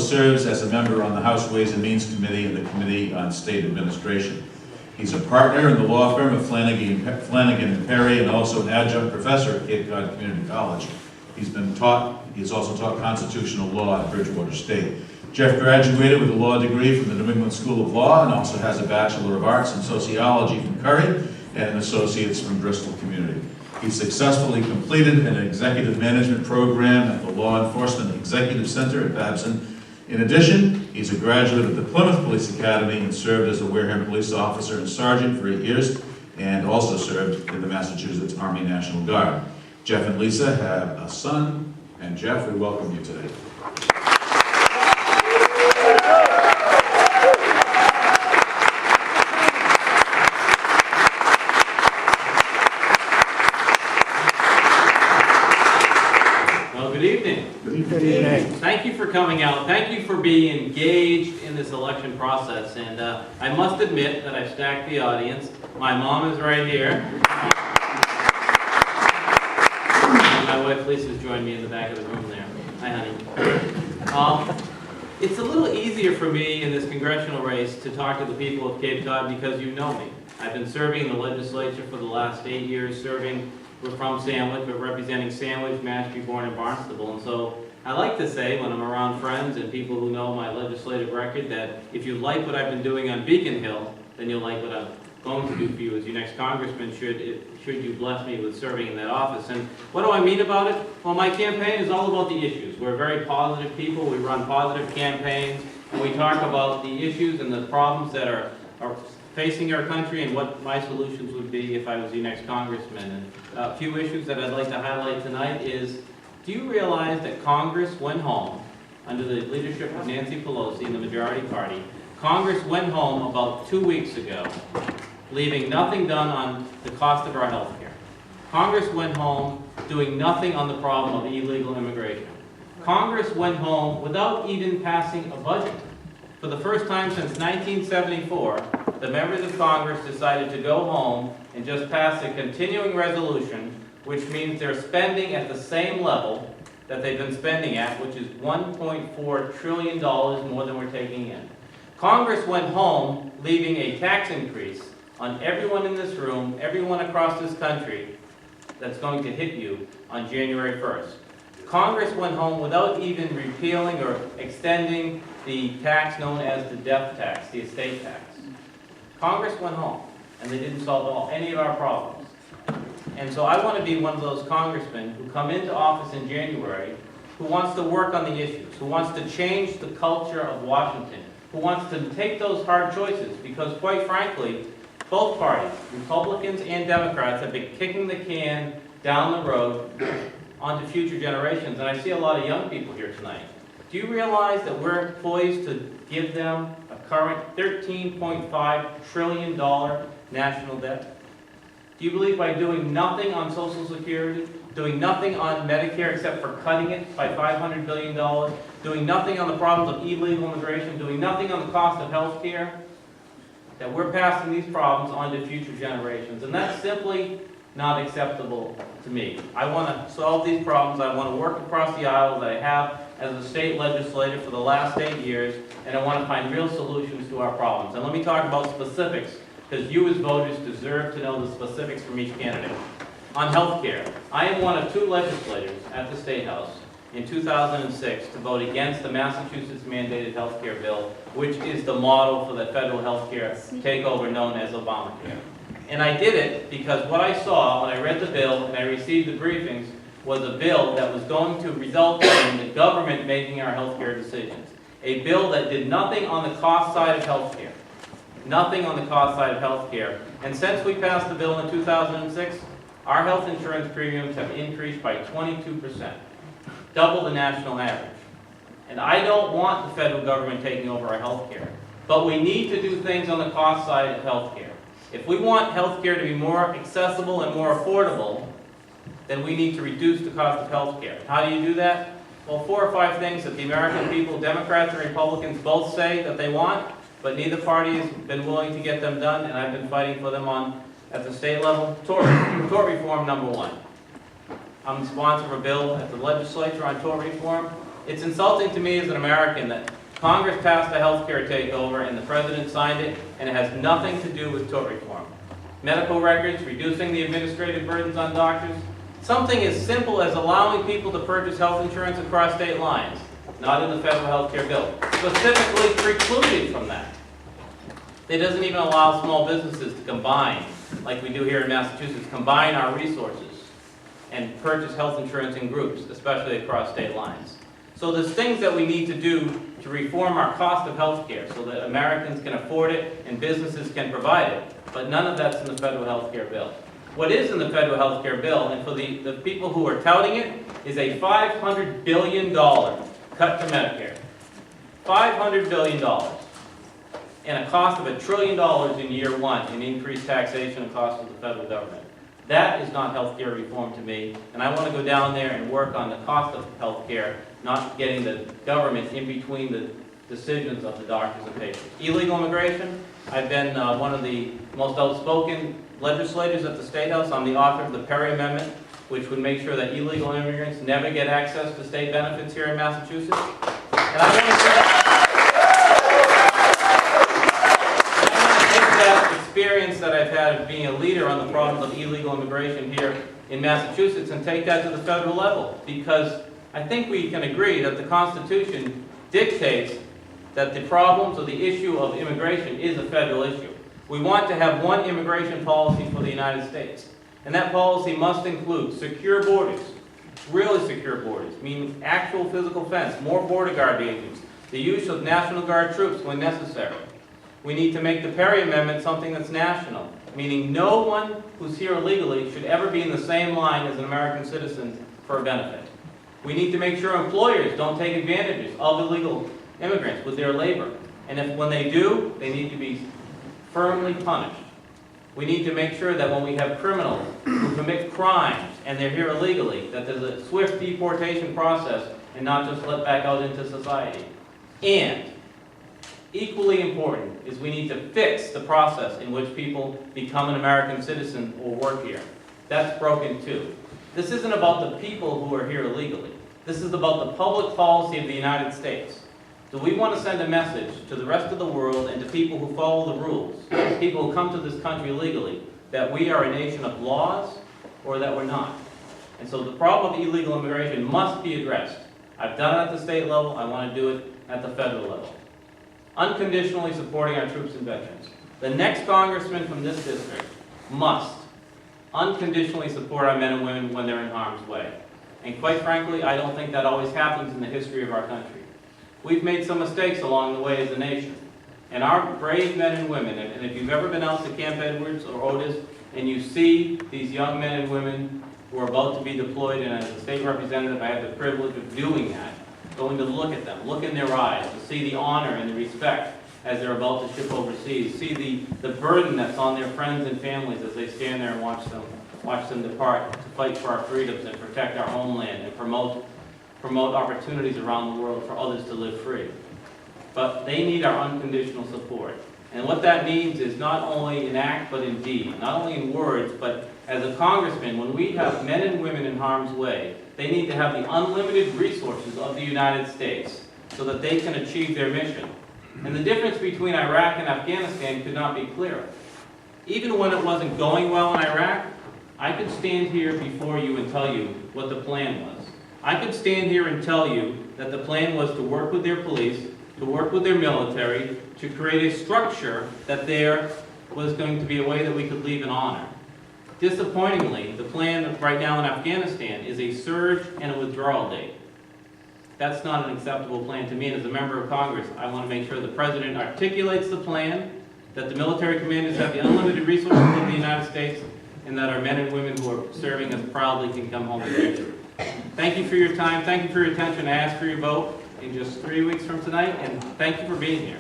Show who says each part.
Speaker 1: serves as a member on the House Ways and Means Committee and the Committee on State Administration. He's a partner in the law firm of Flanagan and Perry, and also an adjunct professor at Cape Cod Community College. He's also taught constitutional law at Bridgewater State. Jeff graduated with a law degree from the New England School of Law and also has a Bachelor of Arts in Sociology from Curry and an Associate's from Bristol Community. He successfully completed an executive management program at the Law Enforcement Executive Center at Babson. In addition, he's a graduate of the Plymouth Police Academy and served as a Wareham police officer and sergeant for 8 years, and also served in the Massachusetts Army National Guard. Jeff and Lisa have a son, and Jeff, we welcome you today.
Speaker 2: Good evening. Thank you for coming out. Thank you for being engaged in this election process. And I must admit that I've stacked the audience. My mom is right here. And my wife Lisa's joined me in the back of the room there. Hi, honey. It's a little easier for me in this congressional race to talk to the people of Cape Cod because you know me. I've been serving in the legislature for the last 8 years, we're from Sandwich, but representing Sandwich, Mashpee, Bourne, and Barnstable. And so I like to say when I'm around friends and people who know my legislative record that if you like what I've been doing on Beacon Hill, then you'll like what I'm going to do for you as your next congressman should you bless me with serving in that office. And what do I mean about it? Well, my campaign is all about the issues. We're very positive people. We run positive campaigns, and we talk about the issues and the problems that are facing our country and what my solutions would be if I was your next congressman. And a few issues that I'd like to highlight tonight is, do you realize that Congress went home, under the leadership of Nancy Pelosi and the majority party, Congress went home about 2 weeks ago, leaving nothing done on the cost of our health care. Congress went home doing nothing on the problem of illegal immigration. Congress went home without even passing a budget. For the first time since 1974, the members of Congress decided to go home and just pass a continuing resolution, which means they're spending at the same level that they've been spending at, which is $1.4 trillion more than we're taking in. Congress went home leaving a tax increase on everyone in this room, everyone across this country, that's going to hit you on January 1st. Congress went home without even repealing or extending the tax known as the death tax, the estate tax. Congress went home, and they didn't solve any of our problems. And so I want to be one of those congressmen who come into office in January, who wants to work on the issues, who wants to change the culture of Washington, who wants to take those hard choices, because quite frankly, both parties, Republicans and Democrats, have been kicking the can down the road onto future generations. And I see a lot of young people here tonight. Do you realize that we're poised to give them a current $13.5 trillion national debt? Do you believe by doing nothing on Social Security, doing nothing on Medicare except for cutting it by $500 billion, doing nothing on the problems of illegal immigration, doing nothing on the cost of health care, that we're passing these problems on to future generations? And that's simply not acceptable to me. I want to solve these problems. I want to work across the aisle that I have as a state legislator for the last 8 years, and I want to find real solutions to our problems. And let me talk about specifics, because you as voters deserve to know the specifics from each candidate. On health care, I am one of 2 legislators at the State House in 2006 to vote against the Massachusetts mandated health care bill, which is the model for the federal health care takeover known as Obamacare. And I did it because what I saw when I read the bill and I received the briefings was a bill that was going to result in the government making our health care decisions. A bill that did nothing on the cost side of health care. Nothing on the cost side of health care. And since we passed the bill in 2006, our health insurance premiums have increased by 22%. Double the national average. And I don't want the federal government taking over our health care. But we need to do things on the cost side of health care. If we want health care to be more accessible and more affordable, then we need to reduce the cost of health care. How do you do that? Well, 4 or 5 things that the American people, Democrats and Republicans, both say that they want, but neither party has been willing to get them done, and I've been fighting for them at the state level. Tort reform, number 1. I'm the sponsor of a bill at the legislature on tort reform. It's insulting to me as an American that Congress passed a health care takeover and the President signed it, and it has nothing to do with tort reform. Medical records, reducing the administrative burdens on doctors, something as simple as allowing people to purchase health insurance across state lines, not in the federal health care bill, specifically precluded from that. It doesn't even allow small businesses to combine, like we do here in Massachusetts, combine our resources and purchase health insurance in groups, especially across state lines. So there's things that we need to do to reform our cost of health care so that Americans can afford it and businesses can provide it, but none of that's in the federal health care bill. What is in the federal health care bill, and for the people who are touting it, is a $500 billion cut to Medicare. $500 billion. And a cost of $1 trillion in year one in increased taxation and cost of the federal government. That is not health care reform to me, and I want to go down there and work on the cost of health care, not getting the government in between the decisions of the doctors and patients. Illegal immigration, I've been one of the most outspoken legislators at the State House. I'm the author of the Perry Amendment, which would make sure that illegal immigrants never get access to state benefits here in Massachusetts. And I want to take that experience that I've had of being a leader on the problems of illegal immigration here in Massachusetts and take that to the federal level, because I think we can agree that the Constitution dictates that the problems or the issue of immigration is a federal issue. We want to have one immigration policy for the United States, and that policy must include secure borders, really secure borders, meaning actual physical fence, more border guard agents, the use of National Guard troops when necessary. We need to make the Perry Amendment something that's national, meaning no one who's here illegally should ever be in the same line as an American citizen for a benefit. We need to make sure employers don't take advantages of illegal immigrants with their labor. And when they do, they need to be firmly punished. We need to make sure that when we have criminals who commit crimes and they're here illegally, that there's a swift deportation process and not just let back out into society. And equally important is we need to fix the process in which people become an American citizen or work here. That's broken too. This isn't about the people who are here illegally. This is about the public policy of the United States. Do we want to send a message to the rest of the world and to people who follow the rules, people who come to this country legally, that we are a nation of laws or that we're not? And so the problem of illegal immigration must be addressed. I've done it at the state level. I want to do it at the federal level. Unconditionally supporting our troops and veterans. The next congressman from this district must unconditionally support our men and women when they're in harm's way. And quite frankly, I don't think that always happens in the history of our country. We've made some mistakes along the way as a nation. And our brave men and women, and if you've ever been out to Camp Edwards or Otis, and you see these young men and women who are about to be deployed, and as a state representative, I have the privilege of doing that, going to look at them, look in their eyes, to see the honor and the respect as they're about to ship overseas, see the burden that's on their friends and families as they stand there and watch them depart to fight for our freedoms and protect our homeland and promote opportunities around the world for others to live free. But they need our unconditional support. And what that means is not only in act, but in deed. Not only in words, but as a congressman, when we have men and women in harm's way, they need to have the unlimited resources of the United States so that they can achieve their mission. And the difference between Iraq and Afghanistan could not be clearer. Even when it wasn't going well in Iraq, I could stand here before you and tell you what the plan was. I could stand here and tell you that the plan was to work with their police, to work with their military, to create a structure that there was going to be a way that we could leave in honor. Disappointingly, the plan right now in Afghanistan is a surge and a withdrawal date. That's not an acceptable plan to me, and as a member of Congress, I want to make sure the President articulates the plan, that the military commanders have the unlimited resources of the United States, and that our men and women who are serving us proudly can come home together. Thank you for your time. Thank you for your attention. I ask for your vote in just 3 weeks from tonight, and thank you for being here.